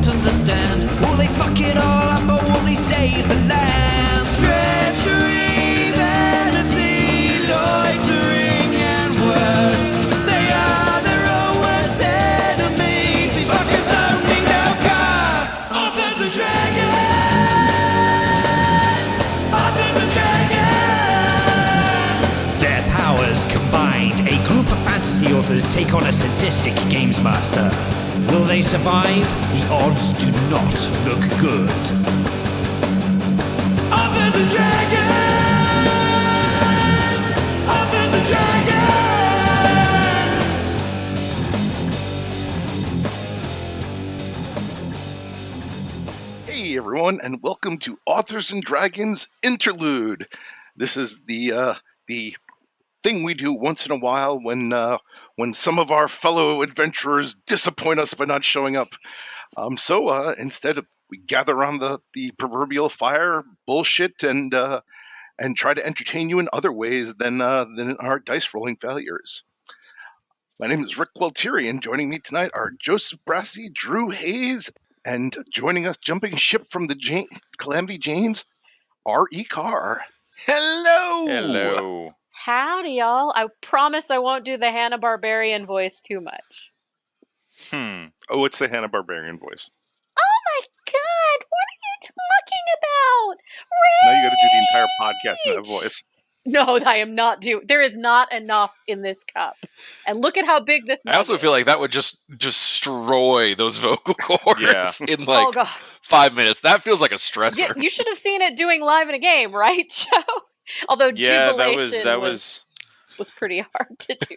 don't understand. Will they fuck it all up or will they save the land? Treachery, vanity, loitering and worse. They are their own worst enemies. These fuckers only know curse. Authors and dragons. Authors and dragons. Their powers combined, a group of fantasy authors take on a sadistic games master. Will they survive? The odds do not look good. Authors and dragons! Authors and dragons! Hey everyone, and welcome to Authors and Dragons Interlude. This is the thing we do once in a while when some of our fellow adventurers disappoint us by not showing up. So instead, we gather around the proverbial fire, bullshit, and try to entertain you in other ways than in our dice rolling failures. My name is Rick Gualtieri, and joining me tonight are Joseph Brassey, Drew Hayes, and joining us, jumping ship from the Calamity Janes, R.E. Carr. Hello! Hello. Howdy, y'all. I promise I won't do the Hanna-Barbarian voice too much. Oh, it's the Hanna-Barbarian voice. Oh my god, what are you talking about? Now you gotta do the entire podcast in that voice. No, I am not doing. There is not enough in this cup. And look at how big this I also mug feel like that would just destroy those vocal cords Yeah. in is. like Oh god. 5 minutes. That feels like a stressor. Yeah, you should have seen it doing live in a game, right, Joe? Although Yeah, Jubilation that was was pretty hard to do.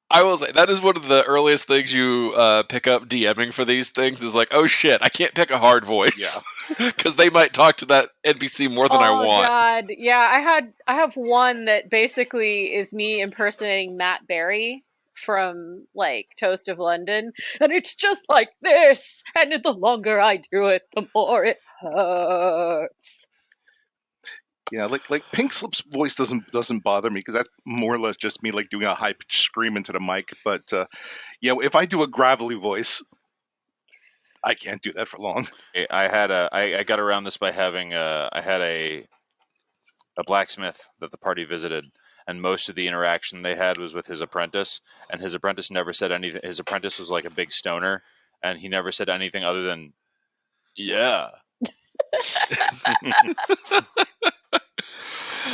I will say that is one of the earliest things you pick up DMing for these things is like, oh shit, I can't pick a hard voice. Yeah. Because they might talk to that NPC more than I want. Oh god, yeah, I have one that basically is me impersonating Matt Berry from like Toast of London, and it's just like this, and the longer I do it, the more it hurts. Yeah, like Pink Slip's voice doesn't bother me because that's more or less just me like doing a high pitched scream into the mic. But yeah, if I do a gravelly voice, I can't do that for long. I got around this by having I had a blacksmith that the party visited, and most of the interaction they had was with his apprentice, and his apprentice never said anything. His apprentice was like a big stoner, and he never said anything other than yeah.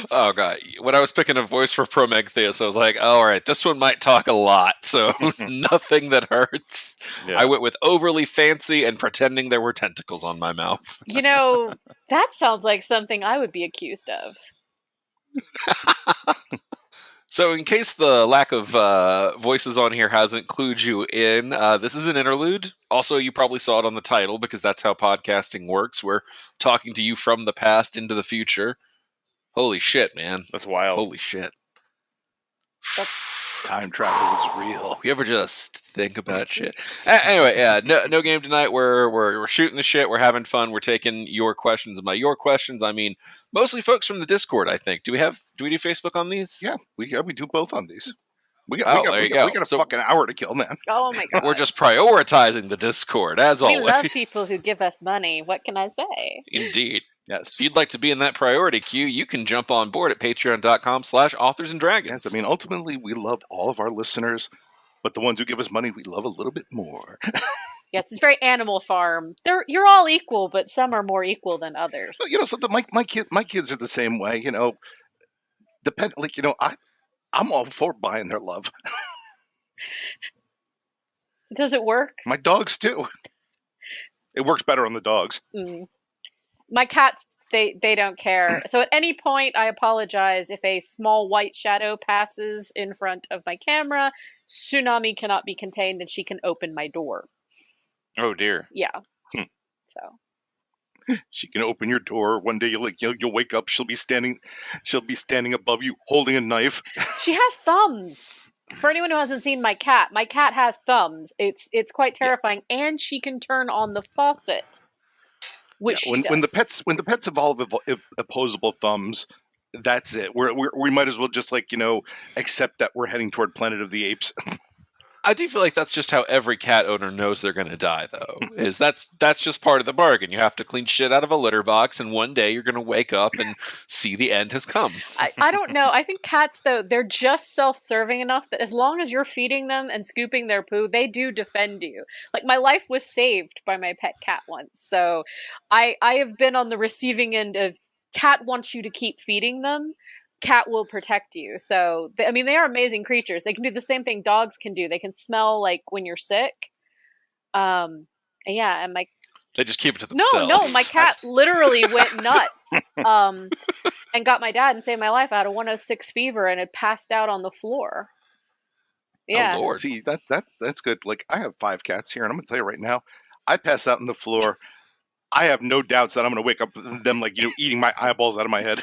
Oh god, when I was picking a voice for Prometheus, I was like, all right, this one might talk a lot, so nothing that hurts. Yeah. I went with overly fancy and pretending there were tentacles on my mouth. You know, that sounds like something I would be accused of. So in case the lack of voices on here hasn't clued you in, this is an interlude. Also, you probably saw it on the title because that's how podcasting works. We're talking to you from the past into the future. Holy shit, man. That's wild. Holy shit. Time travel is real. You ever just think about shit? Anyway, yeah, no game tonight. We're shooting the shit. We're having fun. We're taking your questions. And by your questions, I mean mostly folks from the Discord, I think. Do we do Facebook on these? Yeah, we do both on these. We got a So- fucking hour to kill, man. Oh my god. We're just prioritizing the Discord, as we always. love people who give us money. What can I say? Indeed. Yes. If you'd like to be in that priority queue, you can jump on board at patreon.com/authorsanddragons. Yes, I mean, ultimately, we love all of our listeners, but the ones who give us money, we love a little bit more. Yes, it's very Animal Farm. You're all equal, but some are more equal than others. But, something. My kids are the same way. I'm all for buying their love. Does it work? My dogs too. It works better on the dogs. Mm. My cats, they don't care. So at any point, I apologize if a small white shadow passes in front of my camera. Tsunami cannot be contained, and she can open my door. Oh dear. Yeah. Hmm. So. She can open your door. One day you'll wake up. She'll be standing above you, holding a knife. She has thumbs. For anyone who hasn't seen my cat has thumbs. It's quite terrifying, and she can turn on the faucet. Which when the pets evolve opposable thumbs, that's it. We might as well just accept that we're heading toward Planet of the Apes. I do feel like that's just how every cat owner knows they're going to die, though. Is that's just part of the bargain. You have to clean shit out of a litter box, and one day you're going to wake up and see the end has come. I don't know. I think cats, though, they're just self-serving enough that as long as you're feeding them and scooping their poo, they do defend you. Like, my life was saved by my pet cat once. So I have been on the receiving end of cat wants you to keep feeding them. Cat will protect you. So, I mean, they are amazing creatures. They can do the same thing dogs can do. They can smell, like, when you're sick. Yeah, and my They just keep it to no, themselves. my cat literally went nuts. And got my dad and saved my life. I had a 106 fever and had passed out on the floor. Yeah. Oh Lord. See, that's good. Like, I have 5 cats here, and I'm gonna tell you right now, I pass out on the floor. I have no doubts that I'm gonna wake up with them, like, eating my eyeballs out of my head.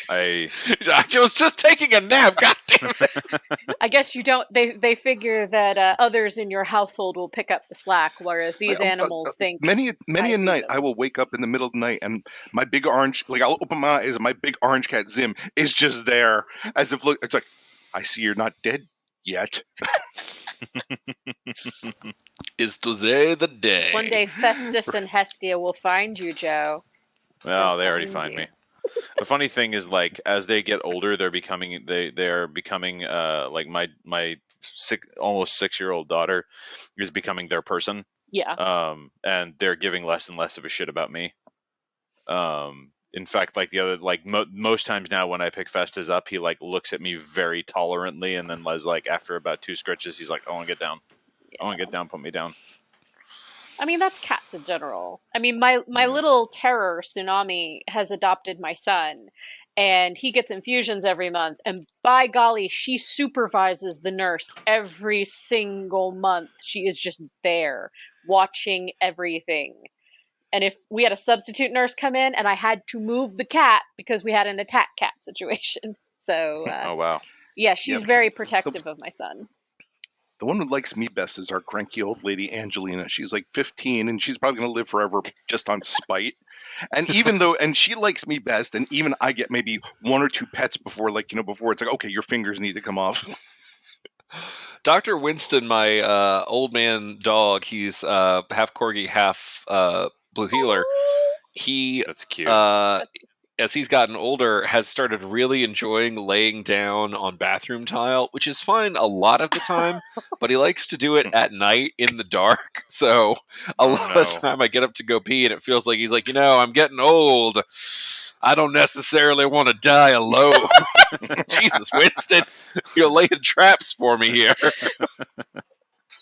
I I was just taking a nap. God damn it. I guess you don't. They figure that others in your household will pick up the slack, whereas these animals think. Many a need night, them. I will wake up in the middle of the night, and my big orange, like, I'll open my eyes, and my big orange cat Zim is just there, as if it's like, I see you're not dead yet. Is today the day? One day Festus and Hestia will find you, Joe. well, they already find find you. me. The funny thing is, like, as they get older, they're becoming like my almost 6-year-old daughter is becoming their person. Yeah. And they're giving less and less of a shit about me. In fact, like most times now when I pick Festus up, he like looks at me very tolerantly, and then like after about 2 scritches, he's like, "I want to get down. I want to get down. Put me down." I mean, that's cats in general. I mean, my little terror, Tsunami, has adopted my son, and he gets infusions every month. And by golly, she supervises the nurse every single month. She is just there, watching everything. And if we had a substitute nurse come in, and I had to move the cat because we had an attack cat situation. So, Oh wow. yeah, she's Yeah. very protective of my son. The one who likes me best is our cranky old lady Angelina. She's like 15, and she's probably gonna live forever just on spite. And and she likes me best, and even I get maybe 1 or 2 pets before, before it's like, okay, your fingers need to come off. Dr. Winston, my old man dog, he's half corgi, half blue heeler. He That's cute. as he's gotten older, has started really enjoying laying down on bathroom tile, which is fine a lot of the time, but he likes to do it at night in the dark. So a lot of the time I get up to go pee, and it feels like he's like, I'm getting old. I don't necessarily want to die alone. Jesus, Winston, you're laying traps for me here.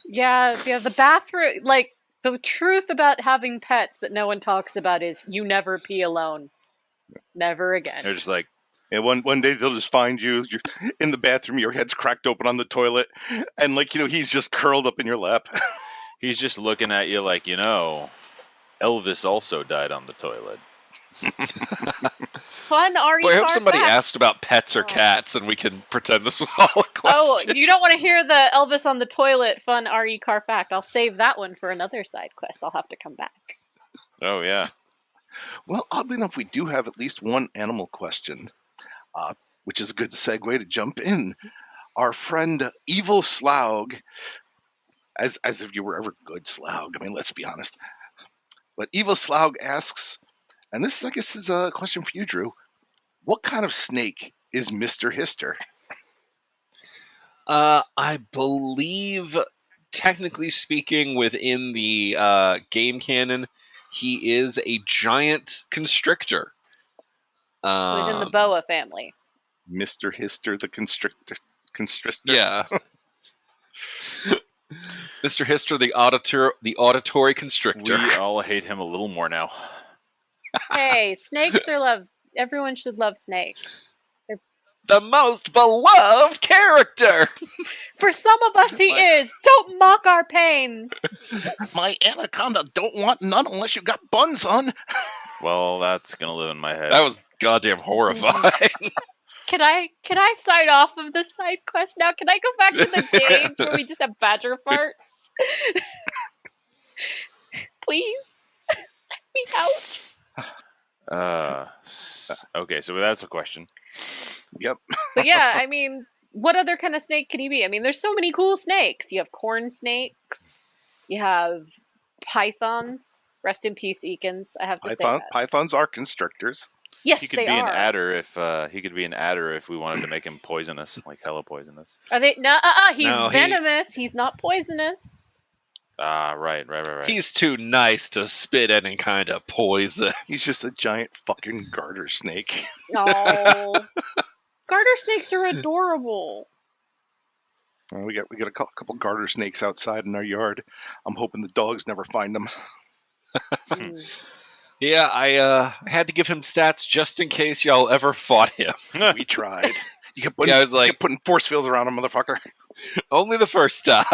Yeah, the bathroom, like, the truth about having pets that no one talks about is you never pee alone. Never again. They're just like, And one day they'll just find you're in the bathroom, your head's cracked open on the toilet, and he's just curled up in your lap. he's just looking at you like, Elvis also died on the toilet. Fun RE Boy, I hope car somebody fact. asked about pets or cats, and we can pretend this was all a question. Oh, you don't want to hear the Elvis on the toilet fun RE car fact. I'll save that one for another side quest. I'll have to come back. Oh yeah. Well, oddly enough, we do have at least one animal question, which is a good segue to jump in. Our friend Evil Slaug, as if you were ever good, Slaug. I mean, let's be honest. But Evil Slaug asks, and this, I guess, is a question for you, Drew. What kind of snake is Mr. Hister? I believe, technically speaking, within the game canon, he is a giant constrictor. So he's in the boa family. Mr. Hister, the constrictor. Yeah. Mr. Hister, the auditory constrictor. We all hate him a little more now. Hey, snakes are loved. Everyone should love snakes. The most beloved character. For some of us, he is. Don't mock our pain. My anaconda don't want none unless you got buns on. Well, that's gonna live in my head. That was goddamn horrifying. Can I sign off of this side quest now? Can I go back to the games where we just have badger farts? Please? Let me out. Okay, so that's a question. Yep. But yeah, I mean, what other kind of snake can he be? I mean, there's so many cool snakes. You have corn snakes. You have pythons. Rest in peace, Eakins. I have to say that. Pythons are constrictors. Yes, He could they be an are. adder if we wanted to make him poisonous, like hella poisonous. Are they? No, he's No, venomous. He's not poisonous. Ah, right. He's too nice to spit any kind of poison. He's just a giant fucking garter snake. No. Garter snakes are adorable. We got a couple garter snakes outside in our yard. I'm hoping the dogs never find them. Yeah, I had to give him stats just in case y'all ever fought him. We tried. You kept putting force fields around him, motherfucker. Only the first time.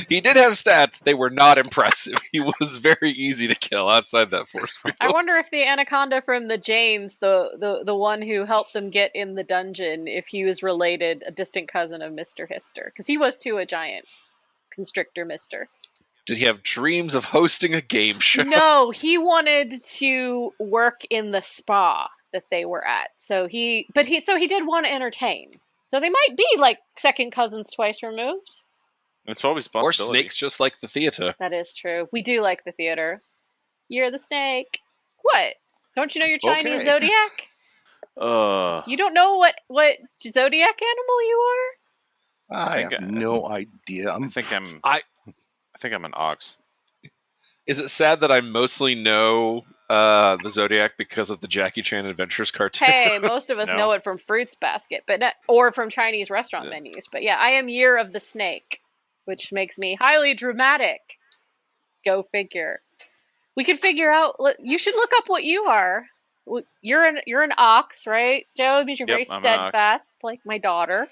He did have stats. They were not impressive. He was very easy to kill outside that force field. I wonder if the anaconda from the James, the one who helped them get in the dungeon, if he was related, a distant cousin of Mr. Hister. Because he was too a giant constrictor mister. Did he have dreams of hosting a game show? No, he wanted to work in the spa that they were at. So he did want to entertain. So they might be like second cousins twice removed. It's always a Or possibility. snakes just like the theater. That is true. We do like the theater. You're the snake. What? Don't you know your Chinese Okay. zodiac? You don't know what zodiac animal you are? I have no idea. I think I'm an ox. Is it sad that I mostly know the Zodiac because of the Jackie Chan Adventures cartoon? Hey, most of us No. know it from Fruits Basket, or from Chinese restaurant menus. But yeah, I am Year of the Snake, which makes me highly dramatic. Go figure. We could figure out. You should look up what you are. You're an ox, right, Joe? It means you're Yep, very I'm an ox. steadfast, like my daughter.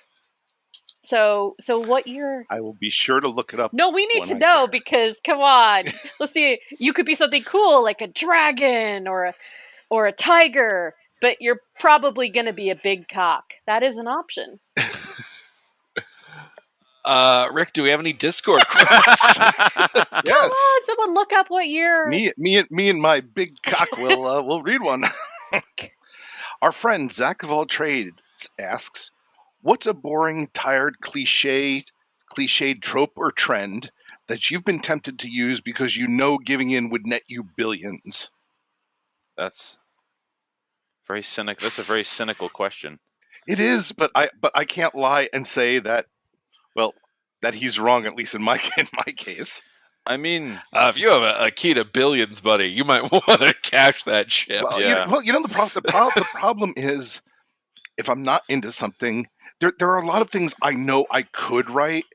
So what year? I will be sure to look it up. No, we need when to I know care. because come on, let's see. You could be something cool like a dragon or a tiger, but you're probably going to be a big cock. That is an option. Rick, do we have any Discord questions? Yes. Come on, someone look up what year. Me and my big cock will read one. Our friend Zach of all trades asks, "What's a boring, tired, cliched trope or trend that you've been tempted to use because you know giving in would net you billions?" That's very cynical. That's a very cynical question. It is, but I can't lie and say that. Well, that he's wrong, at least in my case. I mean, If you have a key to billions, buddy, you might want to cash that ship. Well, Yeah. the problem is, if I'm not into something, there are a lot of things I know I could write,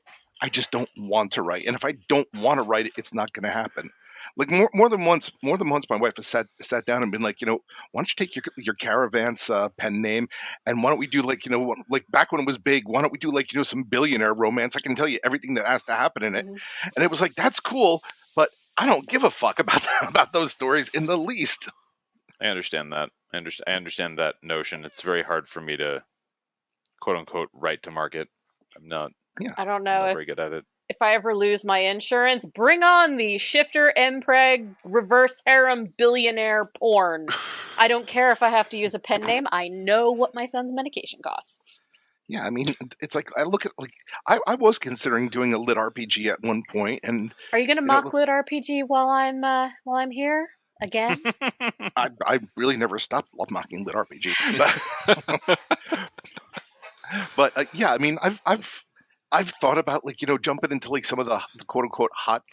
I just don't want to write, and if I don't want to write it, it's not going to happen. Like more than once, my wife has sat down and been like, why don't you take your Caravans pen name, and why don't we do like back when it was big, why don't we do like some billionaire romance? I can tell you everything that has to happen in it, and it was like, that's cool, but I don't give a fuck about those stories in the least. I understand that. I understand that notion. It's very hard for me to, quote unquote, write to market. I'm not I don't know I'm not if very good at it. if I ever lose my insurance, bring on the shifter MPreg reverse harem billionaire porn. I don't care if I have to use a pen name. I know what my son's medication costs. Yeah, I mean, it's like I look at I was considering doing a lit RPG at one point, and Are you gonna mock lit RPG while I'm here again? I really never stopped love mocking lit RPG. But yeah, I mean, I've thought about jumping into like some of the quote unquote hot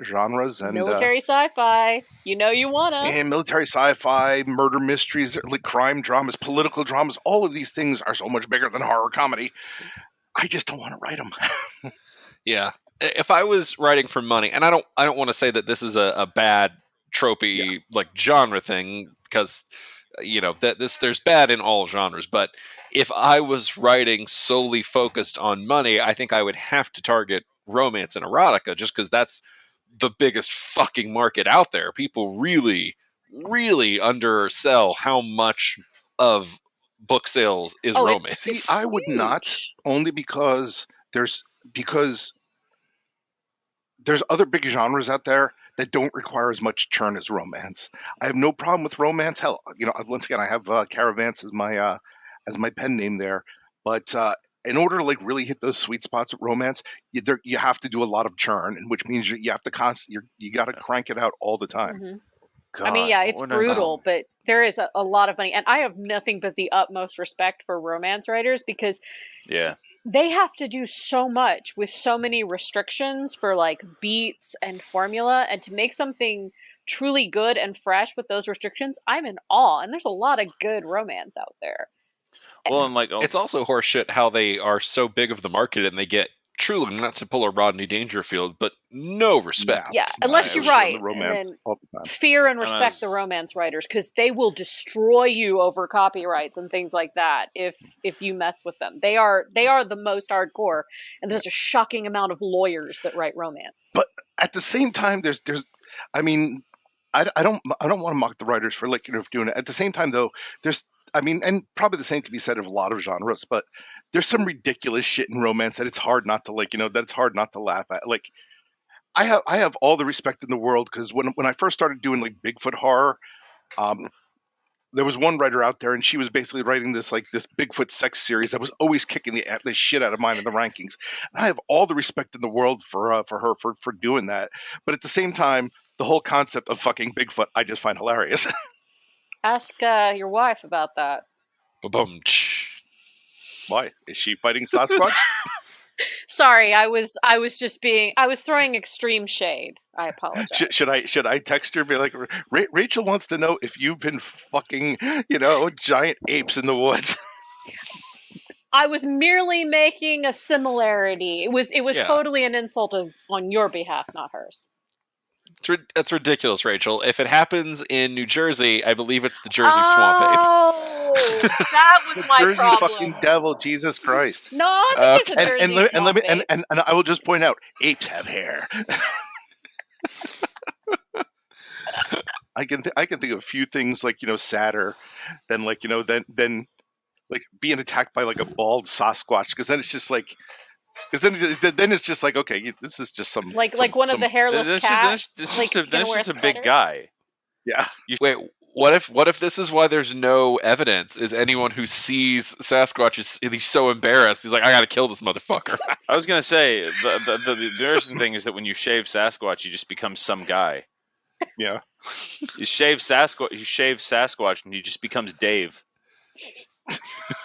genres and Military sci-fi. You know you wanna. and military sci-fi, murder mysteries, like crime dramas, political dramas. All of these things are so much bigger than horror comedy. I just don't want to write them. Yeah. If I was writing for money, and I don't want to say that this is a bad tropey like genre thing, because there's bad in all genres, but if I was writing solely focused on money, I think I would have to target romance and erotica, just because that's the biggest fucking market out there. People really, really undersell how much of book sales is romance. See, I would not, only because there's other big genres out there that don't require as much churn as romance. I have no problem with romance. Hell, once again, I have Caravans as as my pen name there. But in order to like really hit those sweet spots of romance, you have to do a lot of churn, and which means you have to you got to crank it out all the time. Hmm. God, I mean, yeah, it's when brutal, but there is a lot of money. And I have nothing but the utmost respect for romance writers because yeah. they have to do so much with so many restrictions for like beats and formula. And to make something truly good and fresh with those restrictions, I'm in awe. And there's a lot of good romance out there. Well, and like, It's also horseshit how they are so big of the market and they get truly, not to pull a Rodney Dangerfield, but no respect. Yeah, No, unless it you was write, the and romance then all the time. fear and And I respect the was- romance writers because they will destroy you over copyrights and things like that if you mess with them. They are the most hardcore, and there's a shocking amount of lawyers that write romance. But at the same time, I mean, I don't want to mock the writers for like for doing it. At the same time, though, I mean, and probably the same could be said of a lot of genres, but there's some ridiculous shit in romance that it's hard not to like, that it's hard not to laugh at. Like, I have all the respect in the world because when I first started doing like Bigfoot horror, um, there was one writer out there, and she was basically writing this Bigfoot sex series that was always kicking the shit out of mine in the rankings. And I have all the respect in the world for her for doing that. But at the same time, the whole concept of fucking Bigfoot, I just find hilarious. Ask your wife about that. Ba-bum. Why is she fighting Sasquatch? Sorry, I was throwing extreme shade. I apologize. Should I text her and be like, Rachel wants to know if you've been fucking giant apes in the woods? I was merely making a similarity. It was Yeah. totally an insult on your behalf, not hers. That's ridiculous, Rachel. If it happens in New Jersey, I believe it's the Jersey Swamp Ape. Oh, that was The my Jersey problem. fucking devil, Jesus Christ! No, I think it's a Jersey And let swamp me ape. and I will just point out, apes have hair. I can think of a few things like sadder than like than like being attacked by like a bald Sasquatch, because then it's just like then it's just like, okay, this is just some like one of the hairless That's cats. that's just a big sweater? guy. yeah. Wait, what if this is why there's no evidence? Is anyone who sees Sasquatch he's so embarrassed? He's like, I gotta kill this motherfucker. I was gonna say the embarrassing thing is that when you shave Sasquatch, you just become some guy. Yeah. You shave Sasquatch, and he just becomes Dave.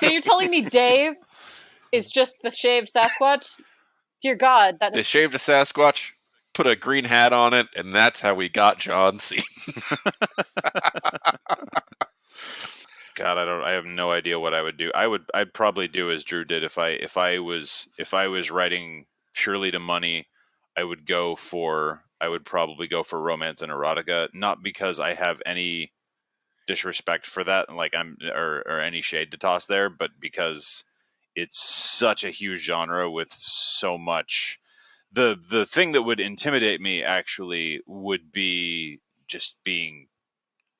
So you're telling me Dave is just the shaved Sasquatch? Dear God, that They is shaved a Sasquatch, put a green hat on it, and that's how we got John C. God, I have no idea what I would do. I'd probably do as Drew did if I was writing purely to money. I would probably go for romance and erotica, not because I have any disrespect for that, like or any shade to toss there, but because it's such a huge genre with so much. The thing that would intimidate me actually would be just being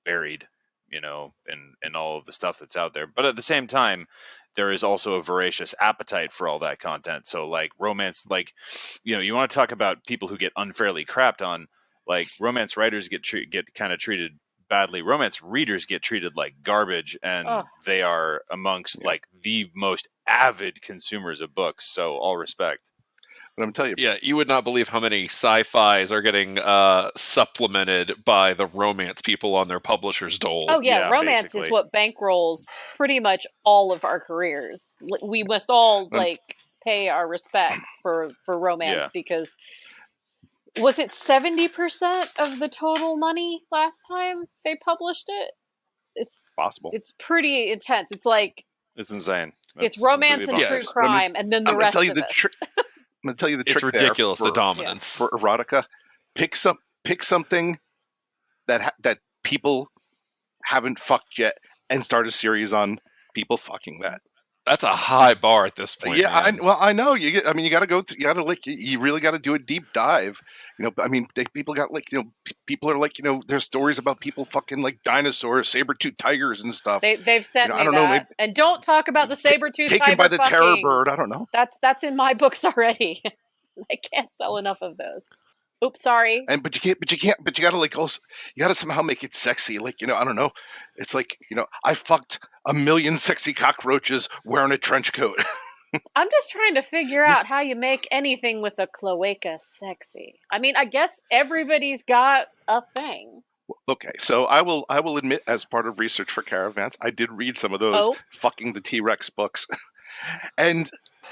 buried, in all of the stuff that's out there. But at the same time, there is also a voracious appetite for all that content. So like romance, like, you want to talk about people who get unfairly crapped on, like romance writers get kind of treated badly. Romance readers get treated like garbage, and they are amongst like the most avid consumers of books. So all respect. But I'm telling you, Yeah, you would not believe how many sci-fis are getting supplemented by the romance people on their publisher's dole. Oh yeah, Yeah, romance basically. is what bankrolls pretty much all of our careers. We must all pay our respects for romance Yeah. because was it 70% of the total money last time they published it? It's possible. It's pretty intense. It's like It's insane. it's That's romance completely and true bonkers. crime, and then the I'm gonna rest tell you of the it. trick. I'm gonna tell you the trick. It's ridiculous, there the dominance. for erotica. Pick something that people haven't fucked yet, and start a series on people fucking that. That's a high bar at this point. Yeah, man. I know. You got to go through. You got to you really got to do a deep dive. People got people are like, there's stories about people fucking like dinosaurs, saber-toothed tigers and stuff. They've sent me I don't that. know, maybe And don't talk about the saber-toothed tiger taken by the terror fucking. bird. I don't know. That's in my books already. I can't sell enough of those. Oops, sorry. And but you gotta like also you gotta somehow make it sexy. Like, I don't know. It's like, I fucked a million sexy cockroaches wearing a trench coat. I'm just trying to figure Yeah. out how you make anything with a cloaca sexy. I mean, I guess everybody's got a thing. Okay, so I will admit, as part of research for Caravans, I did read some of those Oh, fucking the T-Rex books, and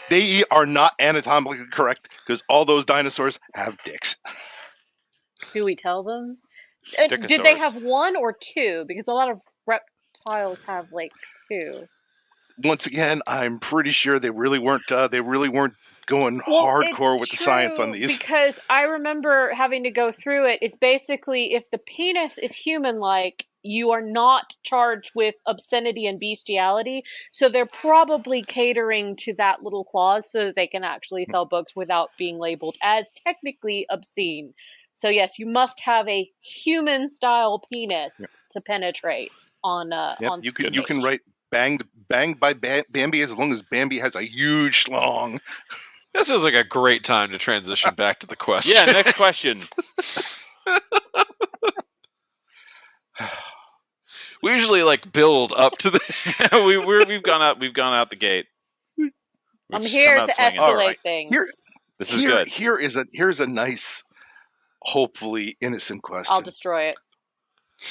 they are not anatomically correct because all those dinosaurs have dicks. do we tell them? And did they Dickosaurus. have one or two? Because a lot of reptiles have like two. Once again, I'm pretty sure they really weren't. They really weren't going Well, it's hardcore with the science on true these. because I remember having to go through it. It's basically if the penis is human like, you are not charged with obscenity and bestiality. So they're probably catering to that little clause so that they can actually sell books without being labeled as technically obscene. So yes, you must have a human style Yep, penis to penetrate on yep. on You can screen. Goodness. write banged by Bambi as long as Bambi has a huge schlong. This feels like a great time to transition back to the question. Yeah, next question. We usually like build up to the. We've gone out the gate. We've I'm just come here out to swinging. All escalate right, things. here This is good. here's a nice, hopefully innocent I'll question. destroy it.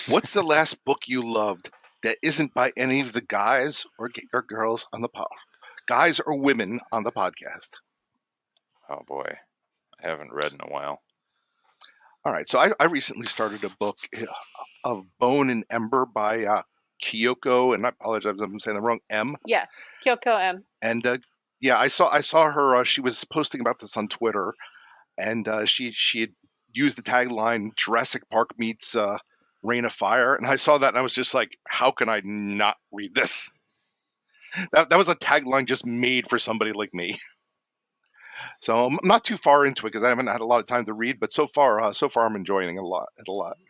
What's the last book you loved that isn't by any of the guys or girls on the guys or women on the podcast? Oh boy, I haven't read in a while. All right, so I recently started a book of Bone and Ember by Kyoko, and I apologize if I'm saying the wrong M. Yeah, Kyoko M. And yeah, I saw her. She was posting about this on Twitter, and she had used the tagline "Jurassic Park meets Reign of Fire," and I saw that, and I was just like, "How can I not read this?" That was a tagline just made for somebody like me. So I'm not too far into it because I haven't had a lot of time to read, but so far I'm enjoying it a lot.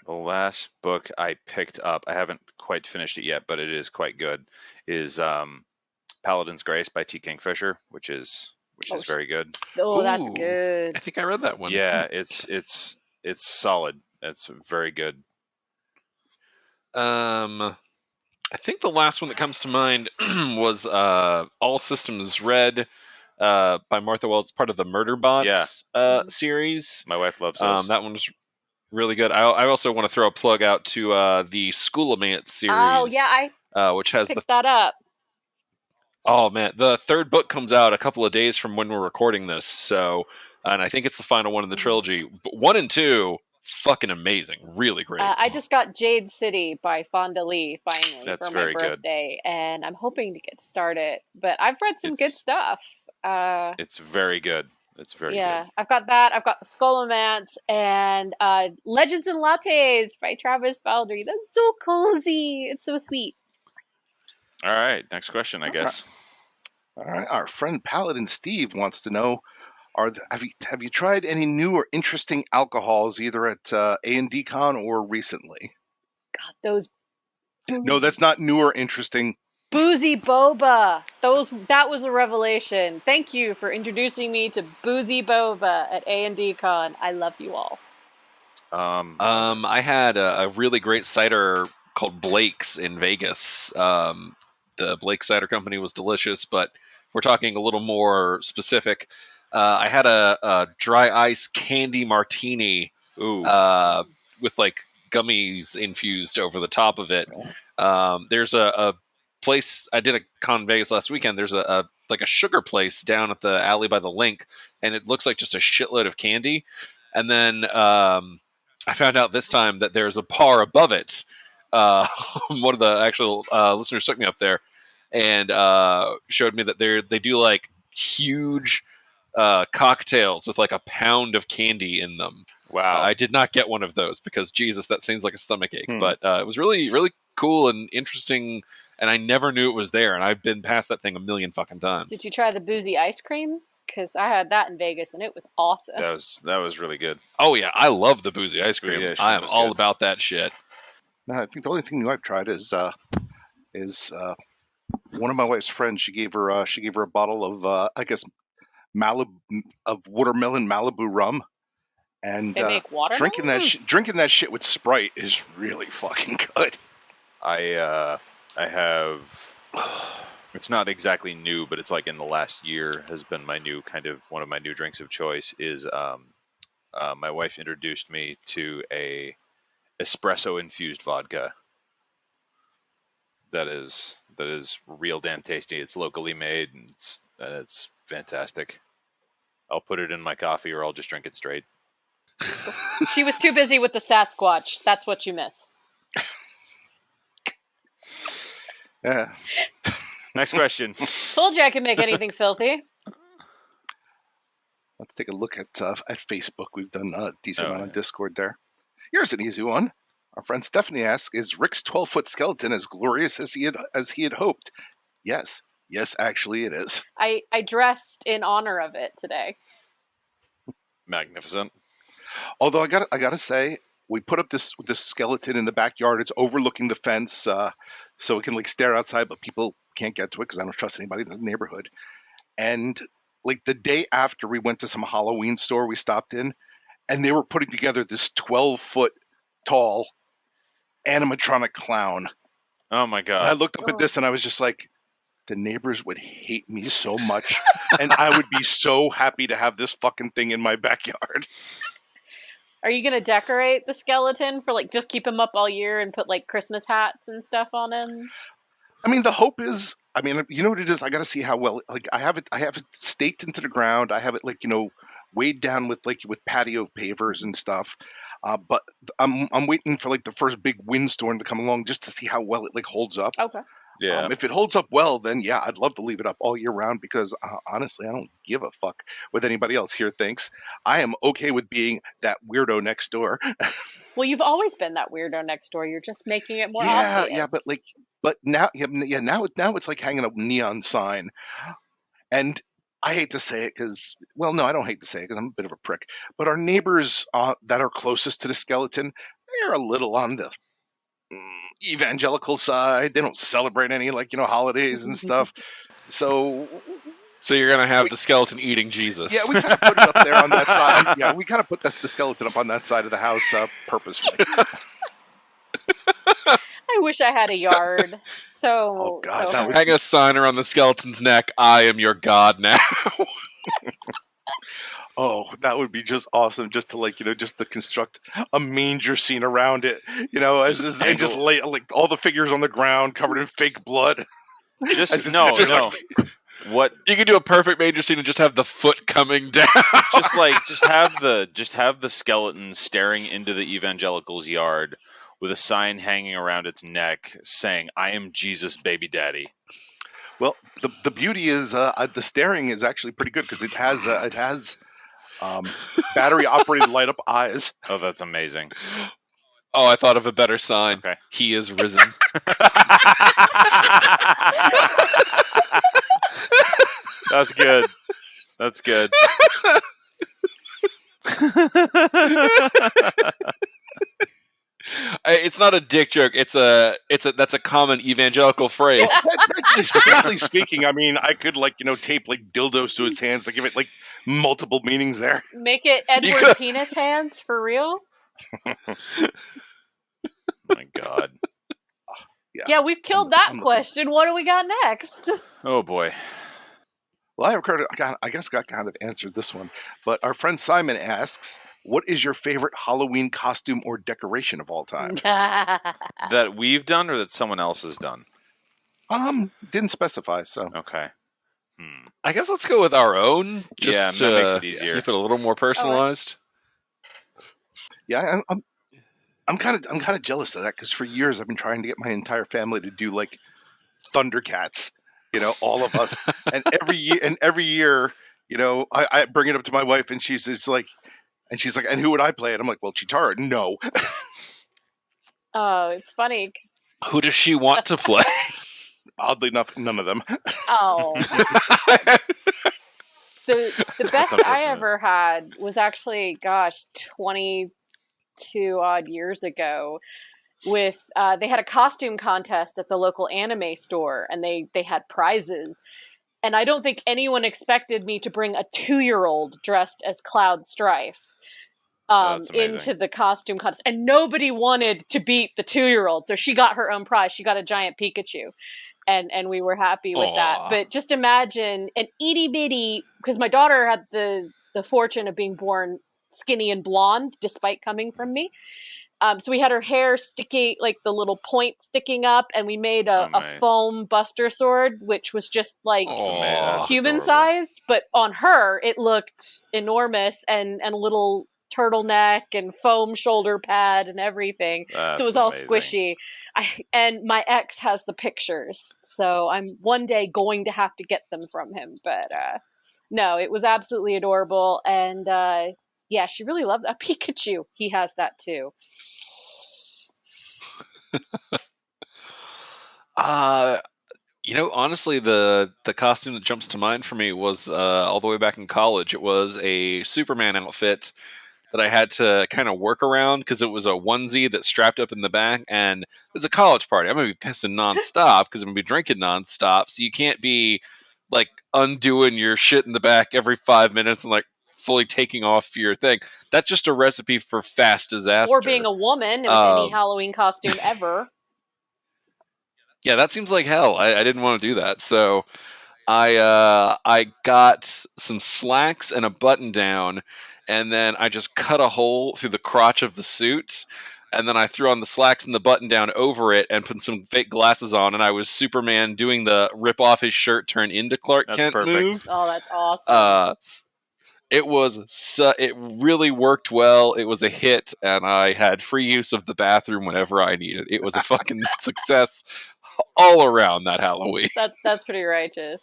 The last book I picked up, I haven't quite finished it yet, but it is quite good, is Paladin's Grace by T. Kingfisher, which is Oh, very good. oh, that's Ooh, good. I think I read that one. Yeah, it's solid. It's very good. I think the last one that comes to mind was All Systems Red by Martha Wells, part of the Murderbots series. My wife loves those. That one was really good. I also want to throw a plug out to the Schoolamance series. Oh yeah, I which has picked that up. Oh man, the third book comes out a couple of days from when we're recording this. So, and I think it's the final one in the trilogy. But 1 and 2, fucking amazing, really great. I just got Jade City by Fonda Lee finally That's for my very good. birthday, and I'm hoping to get to start it. But I've read some good It's- stuff. It's very good. It's very Yeah, good. I've got that. I've got the Scholomance and Legends and Lattes by Travis Baldry. That's so cozy. It's so sweet. All right, next question, I All guess. All right, our friend Paladin Steve wants to know: have you tried any new or interesting alcohols either at A&D Con or recently? God, those No, that's not new or interesting. Boozy Boba. That was a revelation. Thank you for introducing me to Boozy Boba at A&D Con. I love you all. I had a really great cider called Blake's in Vegas. The Blake Cider Company was delicious, but we're talking a little more specific. I had a dry ice candy martini Ooh, with like gummies infused over the top of it. There's a place I did a con in Vegas last weekend. There's a like a sugar place down at the alley by the link, and it looks like just a shitload of candy. And then I found out this time that there's a bar above it. One of the actual listeners took me up there and showed me that they do like huge cocktails with like a pound of candy in them. wow. I did not get one of those because Jesus, that seems like a stomach ache. Hmm. But it was really, really cool and interesting, and I never knew it was there. And I've been past that thing a million fucking times. Did you try the Boozy ice cream? Because I had that in Vegas and it was awesome. That was really good. Oh yeah, I love the boozy ice cream. Boozy ice cream I am was all good. about that shit. No, I think the only thing new I've tried is one of my wife's friends. She gave her a bottle of I guess Malibu of watermelon Malibu rum, And They make watermelon? drinking that shit with Sprite is really fucking good. I have. It's not exactly new, but it's like in the last year has been my new kind of one of my new drinks of choice. Is my wife introduced me to a espresso infused vodka. That is real damn tasty. It's locally made, and it's fantastic. I'll put it in my coffee, or I'll just drink it straight. She was too busy with the Sasquatch. That's what you missed. Yeah. Next question. Told you I could make anything filthy. Let's take a look at Facebook. We've done a decent Oh, amount on yeah. Discord there. Here's an easy one. Our friend Stephanie asks, "Is Rick's 12-foot skeleton as glorious as he had hoped?" Yes, actually, it is. I dressed in honor of it today. Magnificent. Although I gotta say, we put up this skeleton in the backyard. It's overlooking the fence, so we can like stare outside, but people can't get to it because I don't trust anybody in the neighborhood. And like the day after, we went to some Halloween store we stopped in, and they were putting together this 12-foot tall animatronic clown. Oh my And I god. looked up at this and I was just like, the neighbors would hate me so much, and I would be so happy to have this fucking thing in my backyard. Are you gonna decorate the skeleton for like just keep him up all year and put like Christmas hats and stuff on him? I mean, the hope is, I mean, you know what it is? I got to see how well, like, I have it staked into the ground. I have it, like, weighed down with, like, with patio pavers and stuff. But I'm waiting for, like, the first big windstorm to come along just to see how well it, like, holds up. Okay. Yeah. If it holds up well, then yeah, I'd love to leave it up all year round because honestly, I don't give a fuck what anybody else here thinks. I am okay with being that weirdo next door. Well, you've always been that weirdo next door. You're just making it more Yeah, obvious. but now, now it's like hanging a neon sign. And I hate to say it because, well, no, I don't hate to say it because I'm a bit of a prick. But our neighbors that are closest to the skeleton, they're a little on the evangelical side. They don't celebrate any holidays and stuff. So you're gonna have the skeleton eating Jesus. yeah, we kind of put it up there on that side. Yeah, we kind of put the skeleton up on that side of the house purposefully. I wish I had a yard. Oh, God, that would- Hang a sign around the skeleton's neck. I am your god now. Oh, that would be just awesome, just to just to construct a manger scene around it, and just lay like all the figures on the ground covered in fake blood. Just no. What You could do a perfect manger scene and just have the foot coming down. just have the skeleton staring into the evangelical's yard with a sign hanging around its neck saying, "I am Jesus, baby daddy." Well, the beauty is the staring is actually pretty good because it has battery operated light up eyes. Oh, that's amazing. Oh, I thought of a better sign. Okay. He is risen. That's good. That's good. It's not a dick joke. That's a common evangelical phrase. Technically speaking, I mean, I could tape dildos to its hands to give it multiple meanings there. Make it Edward Penis Hands for real? My God. Yeah, we've killed that question. What do we got next? Oh boy. Well, I guess got kind of answered this one, but our friend Simon asks, "What is your favorite Halloween costume or decoration of all time?" That we've done or that someone else has done? Didn't specify, so Okay. I guess let's go with our own. Yeah, that makes it easier. Keep it a little more personalized. yeah, I'm kind of jealous of that because for years I've been trying to get my entire family to do Thundercats, all of us, and every year, I bring it up to my wife and she's like, and who would I play? And I'm like, well, Chitara, no. Oh, it's funny. Who does she want to play? Oddly enough, none of them. Oh. The best I ever had was actually, 22 odd years ago. With they had a costume contest at the local anime store, and they had prizes. And I don't think anyone expected me to bring a 2-year-old dressed as Cloud Strife. That's amazing. into the costume contest, and nobody wanted to beat the 2-year-old, so she got her own prize. She got a giant Pikachu, and we were happy with that. Aw. But just imagine an itty bitty, because my daughter had the fortune of being born skinny and blonde, despite coming from me. So we had her hair sticking, like the little point sticking up, and we made Oh, a my. foam Buster Sword, which was just like That's amazing. That's human adorable. sized, but on her it looked enormous, and a little turtleneck and foam shoulder pad and everything. So it That's was all amazing. squishy. And my ex has the pictures, so I'm one day going to have to get them from him. But no, it was absolutely adorable, and yeah, she really loved that. Pikachu, he has that too. Honestly, the costume that jumps to mind for me was all the way back in college. It was a Superman outfit that I had to kind of work around because it was a onesie that strapped up in the back, and it's a college party. I'm gonna be pissing nonstop because I'm gonna be drinking nonstop. So you can't be like undoing your shit in the back every 5 minutes and like fully taking off your thing. That's just a recipe for fast disaster. Or being a woman with any Um, Halloween costume ever. yeah, that seems like hell. I didn't want to do that, so I got some slacks and a button down, and then I just cut a hole through the crotch of the suit, and then I threw on the slacks and the button down over it, and put some fake glasses on, and I was Superman doing the rip off his shirt, turn into Clark That's Kent perfect. move. Oh, that's awesome. It really worked well. It was a hit, and I had free use of the bathroom whenever I needed. It was a fucking success all around that Halloween. That's pretty righteous.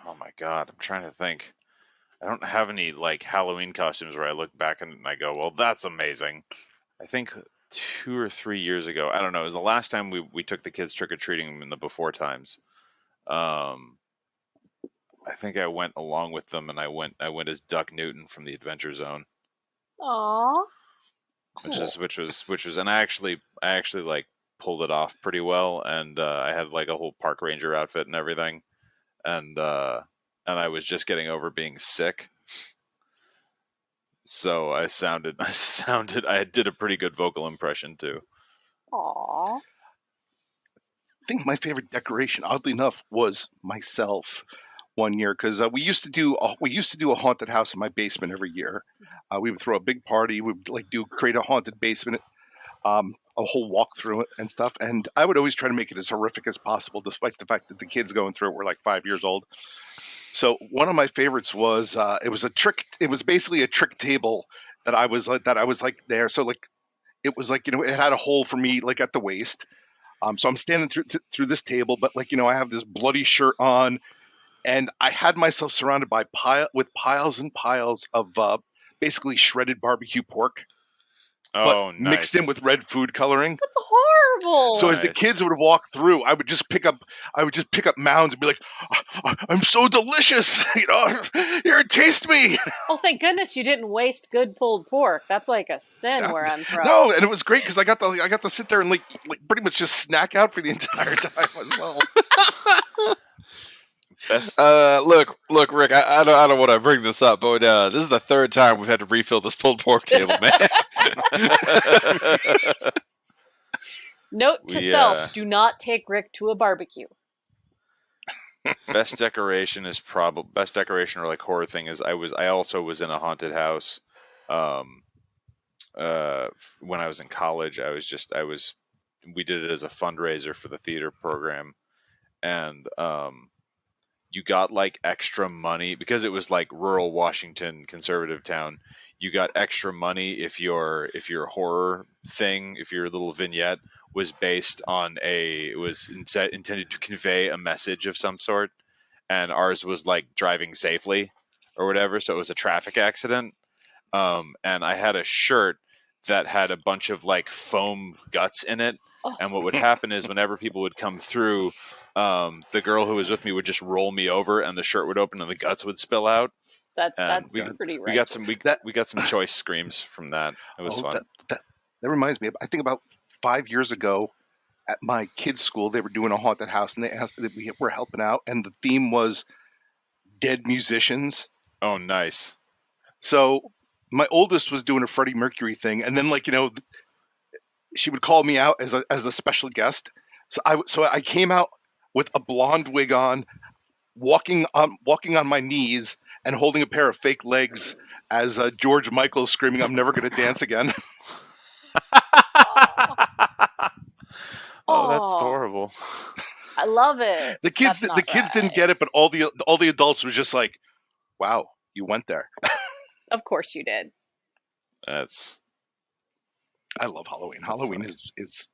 Oh my god, I'm trying to think. I don't have any like Halloween costumes where I look back and I go, "Well, that's amazing." I think 2 or 3 years ago, I don't know, it was the last time we took the kids trick or treating in the before times. Um, I think I went along with them, and I went as Duck Newton from the Adventure Zone, Aw. which was, and I actually like pulled it off pretty well, and I had like a whole park ranger outfit and everything, and I was just getting over being sick, so I did a pretty good vocal impression too. Aw. I think my favorite decoration, oddly enough, was myself one year because we used to do a haunted house in my basement every year. We would throw a big party. We would create a haunted basement, a whole walkthrough and stuff. And I would always try to make it as horrific as possible, despite the fact that the kids going through it were like 5 years old. So one of my favorites was it was a trick. It was basically a trick table that I was like there. So like it was like it had a hole for me like at the waist. So I'm standing through this table, but I have this bloody shirt on, and I had myself surrounded by piles and piles of basically shredded barbecue pork, but Oh, mixed nice. in with red food coloring. That's horrible. So as the Nice. kids would walk through, I would just pick up mounds and be like, "I'm so delicious, here, taste me." Oh, thank goodness you didn't waste good pulled pork. That's like a sin where I'm from. No, and it was great because I got to sit there and like pretty much just snack out for the entire time as well. Best. Look, Rick. I don't want to bring this up, but this is the third time we've had to refill this pulled pork table, man. Note to self: do not take Rick to a barbecue. Best decoration or like horror thing is I also was in a haunted house. When I was in college, we did it as a fundraiser for the theater program, and you got like extra money because it was like rural Washington conservative town. You got extra money if your horror thing, if your little vignette was based on intended to convey a message of some sort, and ours was like driving safely or whatever. So it was a traffic accident. And I had a shirt that had a bunch of like foam guts in it. And what would happen is whenever people would come through, the girl who was with me would just roll me over, and the shirt would open and the guts would spill out. That's pretty right. We got some choice screams from that. It was fun. That reminds me. I think about 5 years ago, at my kids' school, they were doing a haunted house, and they asked that we were helping out, and the theme was dead musicians. Oh, nice. So my oldest was doing a Freddie Mercury thing, and then she would call me out as a special guest. So I came out with a blonde wig on, walking on my knees and holding a pair of fake legs as George Michael screaming, "I'm never going to dance again." Oh, that's Aw. horrible. I love it. The kids That's the not kids right. didn't get it, but all the adults was just like, "Wow, you went there." Of course you did. That's I love Halloween. That's Halloween funny. is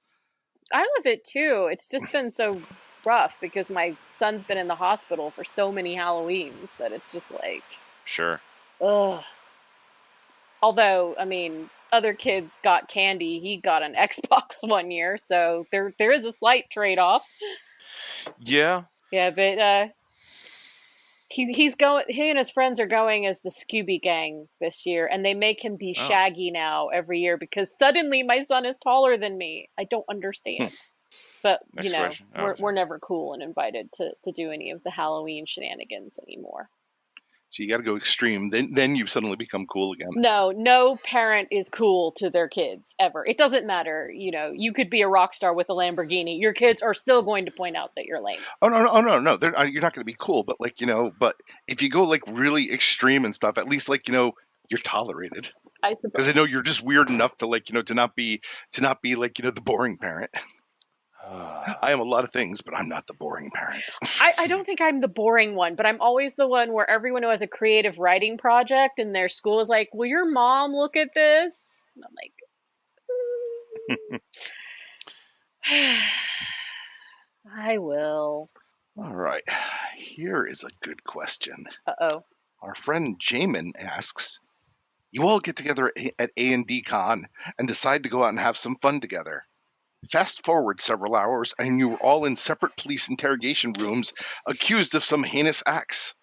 I love it too. It's just been so rough because my son's been in the hospital for so many Halloweens that it's just like, Sure. ugh. Although, I mean, other kids got candy. He got an Xbox one year, so there is a slight trade-off. Yeah. Yeah, but he's going. He and his friends are going as the Scooby Gang this year, and they make him be Oh. Shaggy now every year because suddenly my son is taller than me. I don't understand. But Next question. Oh, we're sorry. never cool and invited to do any of the Halloween shenanigans anymore. so you got to go extreme. Then you suddenly become cool again. No parent is cool to their kids ever. It doesn't matter. You could be a rock star with a Lamborghini. Your kids are still going to point out that you're lame. Oh no! You're not going to be cool, but but if you go like really extreme and stuff, at least you're tolerated. I Because suppose. I know you're just weird enough to to not be the boring parent. I am a lot of things, but I'm not the boring parent. I don't think I'm the boring one, but I'm always the one where everyone who has a creative writing project in their school is like, "Will your mom look at this?" And I'm like, I will. All right, here is a good question. Uh-oh. Our friend Jamin asks, "You all get together at A&D Con and decide to go out and have some fun together. Fast forward several hours, and you were all in separate police interrogation rooms, accused of some heinous acts.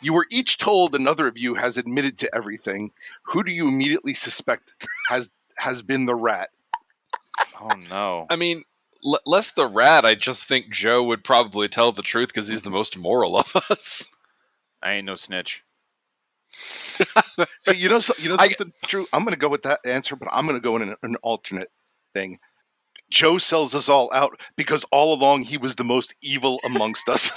You were each told another of you has admitted to everything. Who do you immediately suspect has been the rat?" Oh no. I mean, less the rat, I just think Joe would probably tell the truth because he's the most moral of us. I ain't no snitch. So you know something true. I'm going to go with that answer, but I'm going to go in an alternate thing. Joe sells us all out because all along he was the most evil amongst us.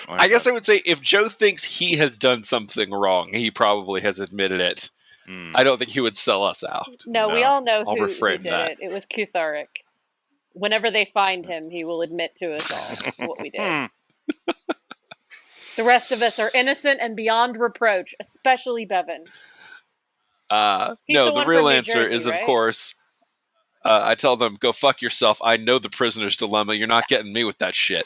I guess I would say if Joe thinks he has done something wrong, he probably has admitted it. I don't think he would sell us out. No, we No. all know I'll who refrain did that. it. It was Kutharic. Whenever they find him, he will admit to us all what we did. The rest of us are innocent and beyond reproach, especially Bevan. He's No, the the one real from New answer Jersey, is, of right? course, I tell them, go fuck yourself. I know the prisoner's dilemma. You're not getting me with that shit.